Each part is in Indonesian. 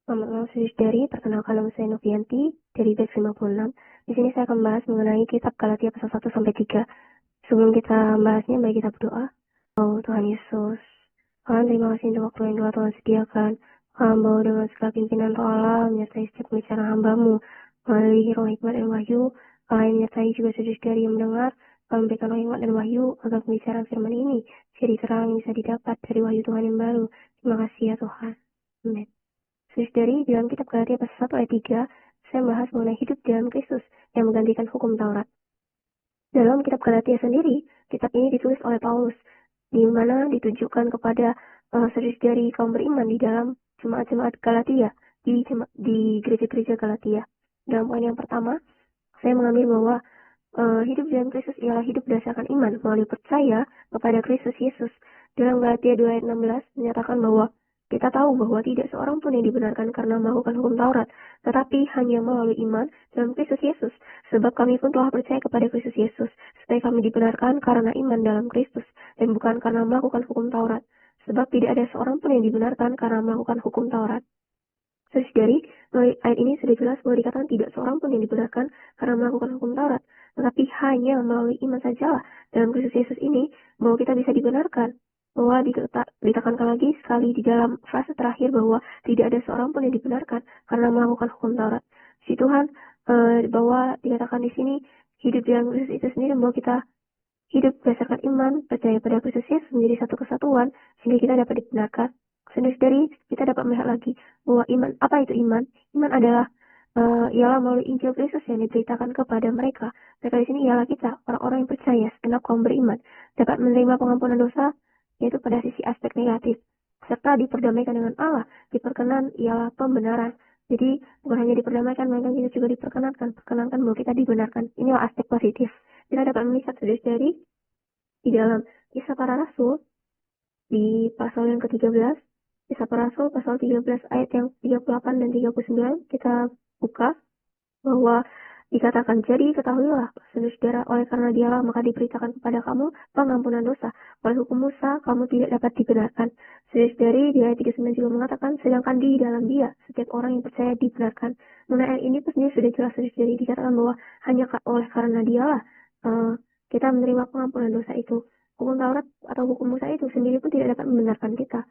Selamat malam saudari, perkenalkan nama saya Novianti dari batch 56. Di sini saya akan membahas mengenai kitab Galatia pasal 1 sampai 3. Sebelum kita membahasnya, mari kita berdoa. Oh Tuhan Yesus, Tuhan terima kasih untuk waktu yang telah Tuhan sediakan. Hamba dengan segala pimpinan Roh Allah menyertai setiap pembicaraan hamba-Mu melalui roh hikmat dan wahyu. Allah menyertai juga saudari yang mendengar. Allah memberikan roh hikmat dan wahyu agar pembicaraan firman ini jadi terang bisa didapat dari wahyu Tuhan yang baru. Terima kasih ya Tuhan. Amin. Saudari, dalam kitab Galatia pasal 1 ayat 3, saya membahas mengenai hidup dalam Kristus yang menggantikan hukum Taurat. Dalam kitab Galatia sendiri, kitab ini ditulis oleh Paulus, di mana ditujukan kepada saudari kaum beriman di dalam jemaat-jemaat Galatia, di gereja-gereja Galatia. Dalam poin yang pertama, saya mengambil bahwa hidup dalam Kristus ialah hidup berdasarkan iman melalui percaya kepada Kristus Yesus. Dalam Galatia 2 ayat 16 menyatakan bahwa kita tahu bahwa tidak seorang pun yang dibenarkan karena melakukan hukum Taurat, tetapi hanya melalui iman dalam Kristus Yesus. Sebab kami pun telah percaya kepada Kristus Yesus, supaya kami dibenarkan karena iman dalam Kristus, dan bukan karena melakukan hukum Taurat. Sebab tidak ada seorang pun yang dibenarkan karena melakukan hukum Taurat. Saudari, melalui ayat ini sudah jelas bahwa dikatakan tidak seorang pun yang dibenarkan karena melakukan hukum Taurat, tetapi hanya melalui iman sajalah dalam Kristus Yesus ini bahwa kita bisa dibenarkan. Bahwa ditekankan lagi sekali di dalam frase terakhir bahwa tidak ada seorang pun yang dibenarkan karena melakukan hukum Taurat. Si Tuhan bahwa dikatakan di sini hidup dalam Kristus itu sendiri bahwa kita hidup berdasarkan iman, percaya pada Kristus Yesus menjadi satu kesatuan sehingga kita dapat dibenarkan. Saudari, kita dapat melihat lagi bahwa iman, apa itu iman? Iman adalah ialah melalui Injil Kristus yang diberitakan kepada mereka. Mereka di sini ialah kita, orang-orang yang percaya, segenap kaum beriman, dapat menerima pengampunan dosa, yaitu pada sisi aspek negatif, serta diperdamaikan dengan Allah. Diperkenan ialah pembenaran. Jadi bukan hanya diperdamaikan, melainkan kita juga diperkenankan bahwa kita dibenarkan. Inilah aspek positif. Kita dapat melihat saudari di dalam Kisah Para Rasul di pasal yang ke-13, Kisah Para Rasul pasal 13 ayat yang 38 dan 39, kita buka bahwa dikatakan, jadi ketahuilah saudara, oleh karena dialah maka diberitakan kepada kamu pengampunan dosa. Oleh hukum Musa kamu tidak dapat dibenarkan. Saudari, di ayat 39 juga mengatakan, sedangkan di dalam dia setiap orang yang percaya dibenarkan. Mengenai ayat ini sendiri sudah jelas saudari, dikatakan bahwa hanya oleh karena dialah kita menerima pengampunan dosa itu. Hukum Taurat atau hukum Musa itu sendiri pun tidak dapat membenarkan kita.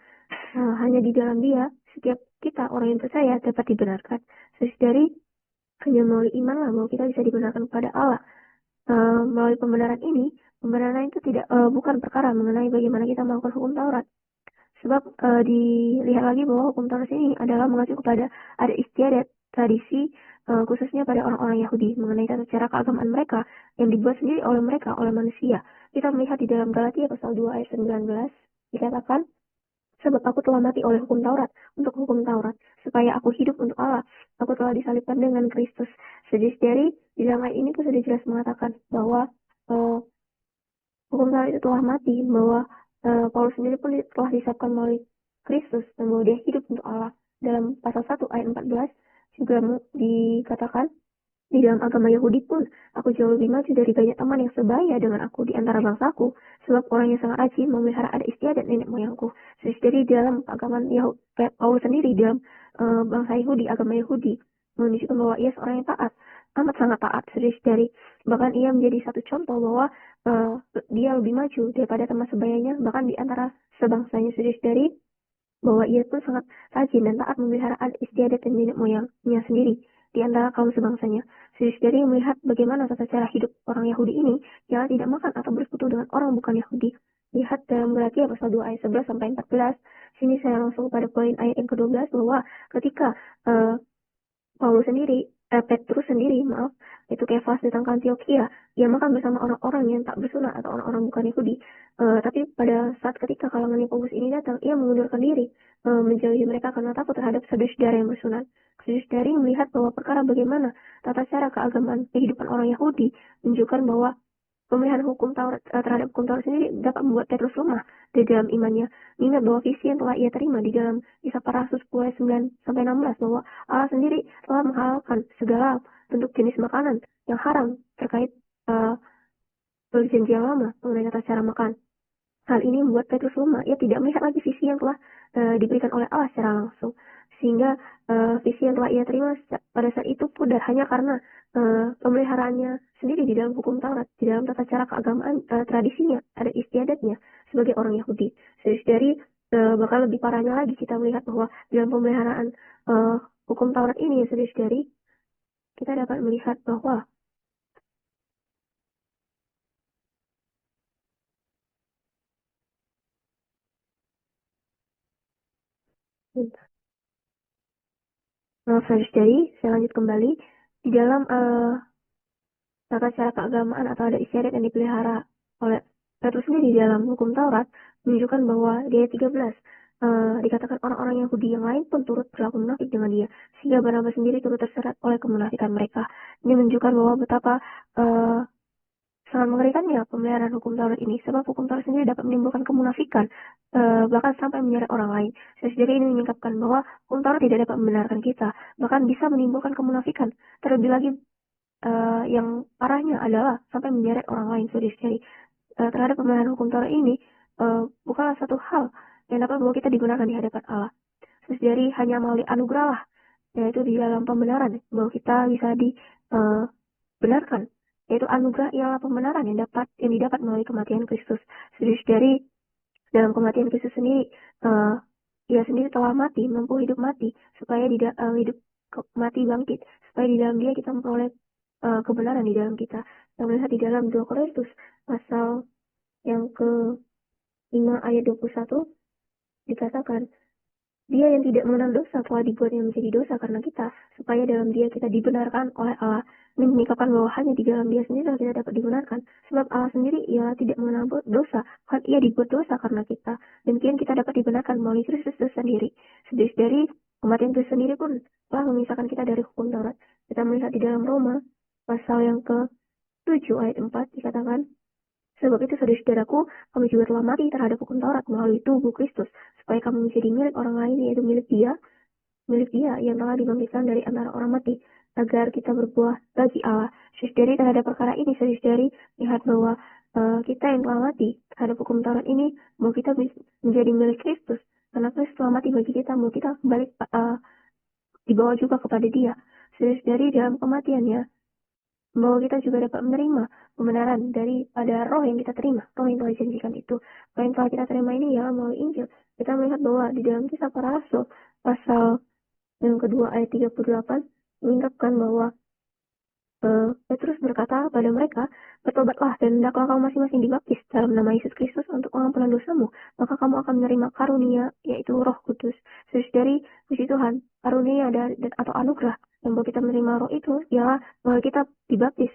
Hanya di dalam dia setiap kita orang yang percaya dapat dibenarkan. Saudari, hanya melalui iman lah bahwa kita bisa dibenarkan kepada Allah. Melalui pembenaran ini, pembenaran itu tidak bukan perkara mengenai bagaimana kita melakukan hukum Taurat. Sebab dilihat lagi bahwa hukum Taurat ini adalah mengacu kepada ada istiadat, tradisi, khususnya pada orang-orang Yahudi mengenai tata cara keagamaan mereka yang dibuat sendiri oleh mereka, oleh manusia. Kita melihat di dalam Galatia pasal 2 ayat 19 dikatakan, sebab aku telah mati oleh hukum Taurat, untuk hukum Taurat, supaya aku hidup untuk Allah. Aku telah disalibkan dengan Kristus. Saudari, di dalam ayat ini pun sudah jelas mengatakan bahwa hukum Taurat itu telah mati, bahwa Paulus sendiri pun telah disalibkan melalui Kristus, dan bahwa dia hidup untuk Allah. Dalam pasal 1 ayat 14 juga dikatakan, di dalam agama Yahudi pun, aku jauh lebih maju dari banyak teman yang sebaya dengan aku di antara bangsaku, sebab orang yang sangat rajin memelihara adat istiadat nenek moyangku. Jadi dalam agama Paulus sendiri, dalam bangsa Yahudi, agama Yahudi, menunjukkan bahwa ia seorang yang taat, amat sangat taat. Saudari, bahkan ia menjadi satu contoh bahwa dia lebih maju daripada teman sebayanya, bahkan di antara sebangsanya. Saudari, bahwa ia pun sangat rajin dan taat memelihara adat istiadat dan nenek moyangnya sendiri di antara kaum sebangsanya. Saudari melihat bagaimana tata cara hidup orang Yahudi ini, ialah tidak makan atau bersekutu dengan orang bukan Yahudi. Lihat dalam Galatia pasal 2 ayat 11 sampai 14. Sini saya langsung pada poin ayat yang ke-12 bahwa ketika Petrus sendiri, itu Kefas datang ke Antioquia, ia makan bersama orang-orang yang tak bersunat atau orang-orang bukan Yahudi. Tapi pada saat ketika kalangan Paulus ini datang, ia mengundurkan diri, menjauhi mereka karena takut terhadap saudara yang bersunat. Saudari melihat bahwa perkara bagaimana tata cara keagamaan kehidupan orang Yahudi menunjukkan bahwa pemilihan hukum Taurat terhadap hukum Taurat sendiri dapat membuat Petrus lemah di dalam imannya. Ingat bahwa visi yang telah ia terima di dalam Kisah Para Rasul 10 ayat 9 sampai 16 bahwa Allah sendiri telah menghalalkan segala bentuk jenis makanan yang haram terkait perjanjian lama mengenai tata cara makan. Hal ini membuat Petrus lemah. Ia tidak melihat lagi visi yang telah diberikan oleh Allah secara langsung. Sehingga visi yang telah ia terima pada saat itu pudar hanya karena pemeliharaannya sendiri di dalam hukum Taurat, di dalam tata cara keagamaan, tradisinya, adat istiadatnya sebagai orang Yahudi. Saudari, bakal lebih parahnya lagi kita melihat bahwa dalam pemeliharaan hukum Taurat ini, saudari, kita dapat melihat bahwa saudari, saya lanjut kembali di dalam tata cara keagamaan atau adat istiadat yang dipelihara oleh Petrus sendiri di dalam hukum Taurat menunjukkan bahwa di ayat 13 dikatakan orang-orang Yahudi yang lain pun turut berlaku munafik dengan dia, sehingga Barnabas sendiri turut terserat oleh kemunafikan mereka. Ini menunjukkan bahwa betapa sangat mengerikannya pemeliharaan hukum Taurat ini, sebab hukum Taurat sendiri dapat menimbulkan kemunafikan, bahkan sampai menyeret orang lain. Sehingga ini menyingkapkan bahwa hukum Taurat tidak dapat membenarkan kita, bahkan bisa menimbulkan kemunafikan. Terlebih lagi yang parahnya adalah sampai menyeret orang lain. Jadi terhadap pemeliharaan hukum Taurat ini bukanlah satu hal yang dapat membawa kita digunakan di hadapan Allah. Jadi hanya melalui anugerah lah, yaitu di dalam pembenaran bahwa kita bisa dibenarkan, yaitu anugerah ialah pembenaran yang didapat melalui kematian Kristus. Dari dalam kematian Kristus sendiri, ia sendiri telah mati, mampu hidup mati, supaya hidup mati bangkit, supaya di dalam dia kita memperoleh kebenaran di dalam kita. Kita melihat di dalam 2 Korintus pasal yang ke-5 ayat 21 dikatakan, dia yang tidak mengenal dosa telah dibuatnya menjadi dosa karena kita, supaya dalam dia kita dibenarkan oleh Allah. Ini menyingkapkan bahwa hanya di dalam dia sendiri kita dapat dibenarkan, sebab Allah sendiri ia tidak mengenal dosa, bahkan ia dibuat dosa karena kita. Demikian kita dapat dibenarkan melalui Kristus sendiri. Dari kematian Kristus sendiri pun telah memisahkan kita dari hukum Taurat. Kita melihat di dalam Roma pasal yang ke-7 ayat 4 dikatakan, sebab itu saudara-saudaraku, kamu juga telah mati terhadap hukum Taurat melalui tubuh Kristus, supaya kamu menjadi milik orang lain, yaitu milik dia yang telah dibangkitkan dari antara orang mati, agar kita berbuah bagi Allah. Saudari, terhadap perkara ini, saudari lihat bahwa kita yang telah mati terhadap hukum Taurat ini, bahwa kita menjadi milik Kristus, karena Kristus telah mati bagi kita, bahwa kita kembali dibawa juga kepada dia. Saudari, dalam kematiannya, bahwa kita juga dapat menerima pembenaran daripada roh yang kita terima, roh yang telah dijanjikan itu. Roh yang telah kita terima ini ya melalui Injil. Kita melihat bahwa di dalam Kisah Para Rasul pasal yang kedua ayat 38 mengungkapkan bahwa Petrus berkata pada mereka, bertobatlah dan hendaklah kamu masing-masing dibaptis dalam nama Yesus Kristus untuk pengampunan dosamu, maka kamu akan menerima karunia, yaitu Roh Kudus. Dari puji Tuhan, karunia atau anugerah yang bahwa kita menerima Roh itu ialah bahwa kita dibaptis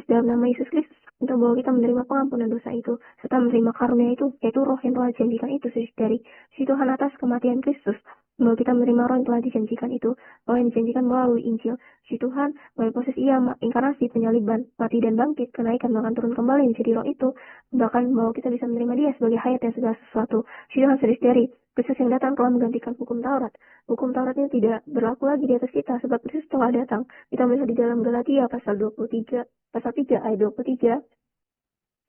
dalam nama Yesus Kristus untuk bahwa kita menerima pengampunan dosa itu serta menerima karunia itu, yaitu Roh yang telah dijanjikan itu. Dari puji Tuhan atas kematian Kristus, bahwa kita menerima roh yang telah dijanjikan itu, roh yang dijanjikan melalui Injil. Si Tuhan, melalui proses ia inkarnasi, penyaliban, mati dan bangkit, kenaikan, bahkan turun kembali menjadi roh itu, bahkan bahwa kita bisa menerima dia sebagai hayat dan segala sesuatu. Si Tuhan dari Kristus yang datang telah menggantikan hukum Taurat. Hukum Taurat ini tidak berlaku lagi di atas kita, sebab Kristus telah datang. Kita melihat di dalam Galatia pasal 3 ayat 23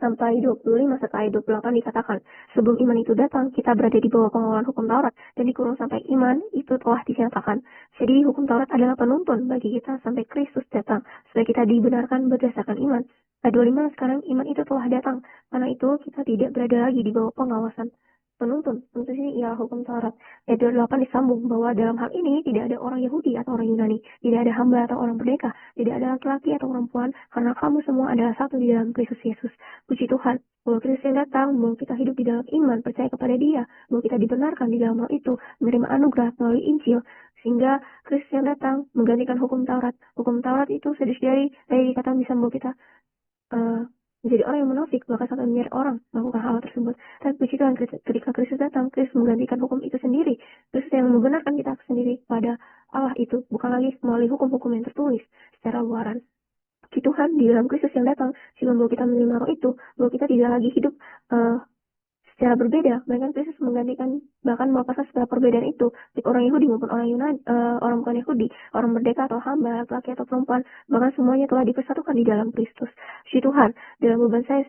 sampai 25 serta ayat 28 dikatakan, sebelum iman itu datang, kita berada di bawah pengawalan hukum Taurat dan dikurung sampai iman itu telah dinyatakan. Jadi hukum Taurat adalah penuntun bagi kita sampai Kristus datang, supaya kita dibenarkan berdasarkan iman. Ayat 25, sekarang iman itu telah datang, karena itu kita tidak berada lagi di bawah pengawasan penuntun. Untuk ini ialah hukum Taurat. Ayat 28 disambung bahwa dalam hal ini tidak ada orang Yahudi atau orang Yunani, tidak ada hamba atau orang merdeka, tidak ada laki-laki atau perempuan, karena kamu semua adalah satu di dalam Kristus Yesus. Puji Tuhan, bahwa Kristus yang datang, bahwa kita hidup di dalam iman, percaya kepada dia, bahwa kita dibenarkan di dalam roh itu, menerima anugerah melalui Injil, sehingga Kristus yang datang menggantikan hukum Taurat. Hukum Taurat itu dari dikatakan bisa membawa kita menjadi orang yang munafik, bahkan sampai menyeret orang melakukan hal tersebut. Tapi puji Tuhan, ketika Kristus datang, Kristus menggantikan hukum itu sendiri. Kristus yang membenarkan kita sendiri pada Allah itu, bukan lagi melalui hukum-hukum yang tertulis secara luaran. Puji Tuhan, di dalam Kristus yang datang, sehingga bahwa kita menerima roh itu, bahwa kita tidak lagi hidup secara berbeda, melainkan Kristus menggantikan bahkan melepaskan segala perbedaan itu, baik orang Yahudi maupun orang Yunani, orang bukan Yahudi, orang merdeka atau hamba, laki-laki atau perempuan, bahkan semuanya telah dipersatukan di dalam Kristus. Puji Tuhan, dalam beban saya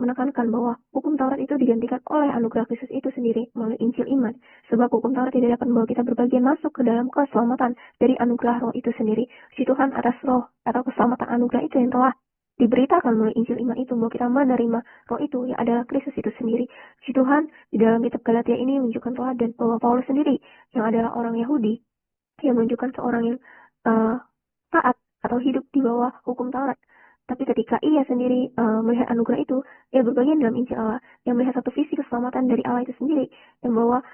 menekankan bahwa hukum Taurat itu digantikan oleh anugerah Kristus itu sendiri melalui Injil iman, sebab hukum Taurat tidak dapat membawa kita berbagian masuk ke dalam keselamatan dari anugerah Roh itu sendiri. Puji Tuhan atas Roh atau keselamatan anugerah itu yang telah diberitakan melalui Injil iman itu, bahwa kita menerima Roh itu yang adalah Kristus itu sendiri. Puji Tuhan, di dalam kitab Galatia ini menunjukkan teladan bahwa Paulus sendiri yang adalah orang Yahudi yang menunjukkan seorang yang taat atau hidup di bawah hukum Taurat. Tapi ketika ia sendiri melihat anugerah itu, ia berbagian dalam Injil Allah, yang melihat satu visi keselamatan dari Allah itu sendiri, yang bahwa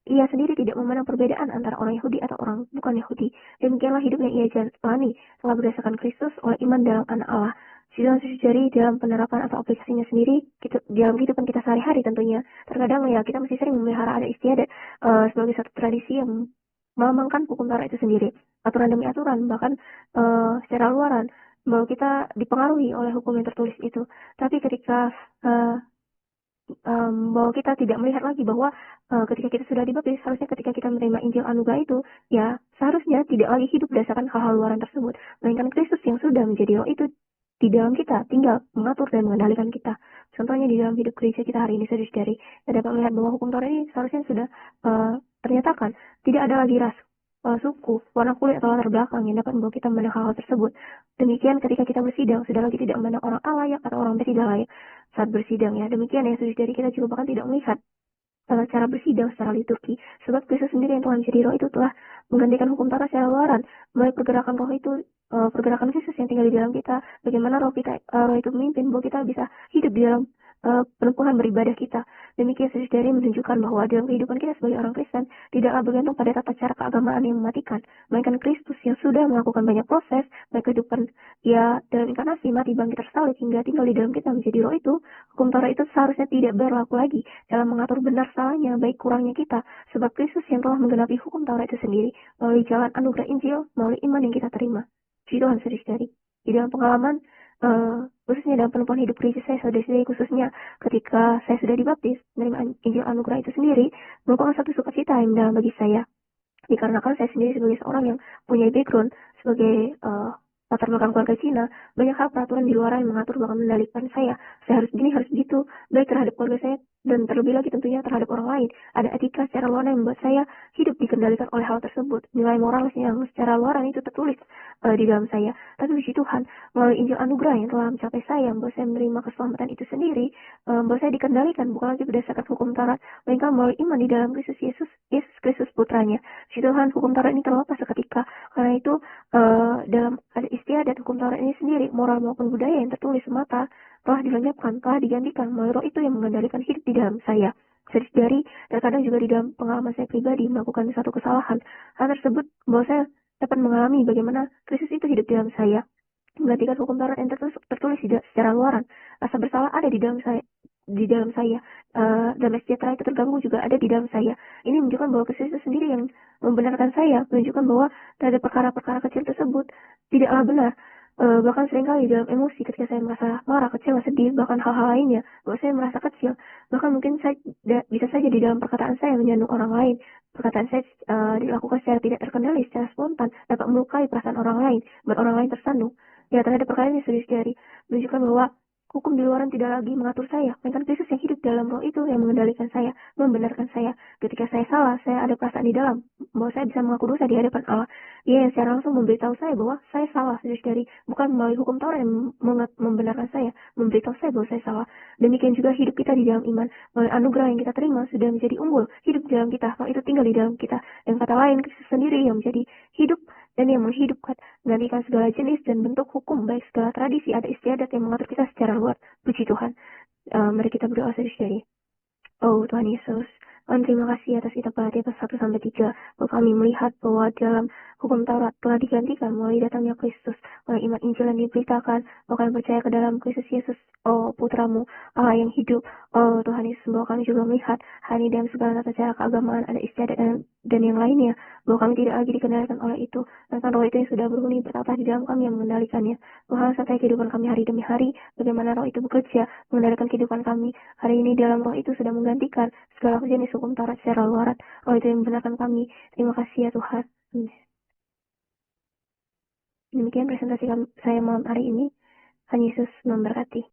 ia sendiri tidak memandang perbedaan antara orang Yahudi atau orang bukan Yahudi. Demikianlah hidup yang ia jalani telah berdasarkan Kristus oleh iman dalam Anak Allah. Saudara-saudari, dalam penerapan atau aplikasinya sendiri, dalam kehidupan kita sehari-hari tentunya, terkadang ya kita masih sering memelihara ada istiadat sebagai satu tradisi yang melambangkan hukum Taurat itu sendiri, aturan demi aturan, bahkan secara luaran, bahwa kita dipengaruhi oleh hukum yang tertulis itu. Tapi ketika bahwa kita tidak melihat lagi bahwa ketika kita sudah dibaptis, harusnya ketika kita menerima Injil anugerah itu, ya seharusnya tidak lagi hidup berdasarkan hal-hal luaran tersebut, melainkan Kristus yang sudah menjadi Roh itu di dalam kita, tinggal mengatur dan mengendalikan kita. Contohnya di dalam hidup gereja kita hari ini, saudara-saudari, kita dapat melihat bahwa hukum Taurat ini seharusnya sudah ternyatakan tidak ada lagi ras, suku, warna kulit atau latar belakang yang dapat membawa kita memandang hal-hal tersebut. Demikian ketika kita bersidang, sudah lagi tidak memandang orang A layak atau orang B tidak layak saat bersidang, ya. Demikian ya saudara, kita juga bahkan tidak melihat cara bersidang secara liturgi, sebab Kristus sendiri yang telah menjadi Roh itu telah menggantikan hukum Taurat secara luaran melalui pergerakan Roh itu, pergerakan Kristus yang tinggal di dalam kita, bagaimana Roh itu memimpin bahwa kita bisa hidup di dalam penukuhan beribadah kita. Demikian saudara menunjukkan bahwa dalam kehidupan kita sebagai orang Kristen tidaklah bergantung pada tata cara keagamaan yang mematikan, melainkan Kristus yang sudah melakukan banyak proses baik kehidupan ya dalam inkarnasi, mati, bangkit, tersalib hingga tinggal di dalam kita menjadi Roh itu. Hukum Taurat itu seharusnya tidak berlaku lagi dalam mengatur benar salahnya baik kurangnya kita, sebab Kristus yang telah menggenapi hukum Taurat itu sendiri melalui jalan anugerah Injil, melalui iman yang kita terima. Puji Tuhan saudari, di dalam pengalaman khususnya dalam penumpang hidup gereja saya, saudari, khususnya ketika saya sudah dibaptis, menerima Injil anugerah itu sendiri merupakan satu sukacita yang dalam bagi saya, dikarenakan saya sendiri sebagai seorang yang punya background sebagai latar belakang keluarga Cina, banyak hal peraturan di luar yang mengatur bahkan mengendalikan saya harus begini, harus begitu, baik terhadap keluarga saya dan terlebih lagi tentunya terhadap orang lain. Ada etika secara luar yang membuat saya hidup dikendalikan oleh hal tersebut, nilai moral yang secara luar itu tertulis di dalam saya. Tapi puji Tuhan, melalui Injil anugerah yang telah mencapai saya, membuat saya menerima keselamatan itu sendiri, membuat saya dikendalikan bukan lagi berdasarkan hukum Taurat, melainkan melalui iman di dalam Kristus Yesus Kristus putranya. Puji Tuhan, hukum Taurat ini terlepas seketika. Karena itu dalam ada istiadat hukum Taurat ini sendiri, moral maupun budaya yang tertulis semata telah dilenyapkan, telah digantikan melalui Roh itu yang mengendalikan hidup di dalam saya. Dari terkadang juga di dalam pengalaman saya pribadi melakukan satu kesalahan, hal tersebut bahwa saya dapat mengalami bagaimana Kristus itu hidup di dalam saya, menggantikan hukum Taurat yang tertulis secara luaran. Rasa bersalah ada di dalam saya, damai sejahtera itu terganggu juga ada di dalam saya. Ini menunjukkan bahwa Kristus itu sendiri yang membenarkan saya, menunjukkan bahwa terhadap perkara-perkara kecil tersebut tidaklah benar. Bahkan seringkali dalam emosi ketika saya merasa marah, kecewa, sedih, bahkan hal-hal lainnya, bahwa saya merasa kecil, bahkan mungkin saya bisa saja di dalam perkataan saya menyandung orang lain, perkataan saya dilakukan secara tidak terkendali, secara spontan, dapat melukai perasaan orang lain, buat orang lain tersandung. Ya, terhadap perkara ini saudari, menunjukkan bahwa hukum di luaran tidak lagi mengatur saya, melainkan Kristus yang hidup dalam Roh itu yang mengendalikan saya, membenarkan saya. Ketika saya salah, saya ada perasaan di dalam bahwa saya bisa mengaku dosa di hadapan Allah. Dia yang secara langsung memberitahu saya bahwa saya salah, saudari, bukan melalui hukum Taurat yang membenarkan saya, memberitahu saya bahwa saya salah. Demikian juga hidup kita di dalam iman, melalui anugerah yang kita terima sudah menjadi unggul, hidup di dalam kita, Roh itu tinggal di dalam kita. Yang kata lain, Kristus sendiri yang menjadi hidup dan yang menghidupkan, menggantikan segala jenis dan bentuk hukum, baik segala tradisi, ada istiadat yang mengatur kita secara luar. Puji Tuhan. Mari kita berdoa saudari. Oh Tuhan Yesus, Tuhan terima kasih atas kitab Galatia 1-3, bahwa kami melihat bahwa dalam Hukum Taurat telah digantikan melalui datangnya Kristus. Oleh iman Injil yang diberitakan, bahwa kami percaya ke dalam Kristus Yesus, Putramu, Allah yang hidup. Tuhan Yesus, bahwa kami juga melihat hari ini dalam segala tata cara keagamaan, ada istiadat dan yang lainnya, bahwa kami tidak lagi dikendalikan oleh itu, tentang roh itu yang sudah berhuni bertata di dalam kami yang mengendalikannya. Tuhan, sertai kehidupan kami hari demi hari, bagaimana roh itu bekerja, mengendalikan kehidupan kami. Hari ini dalam roh itu sudah menggantikan segala jenis hukum Taurat secara luarat. Roh itu yang membenarkan kami. Terima kasih ya Tuhan. Demikian presentasi saya malam hari ini. Tuhan Yesus memberkati.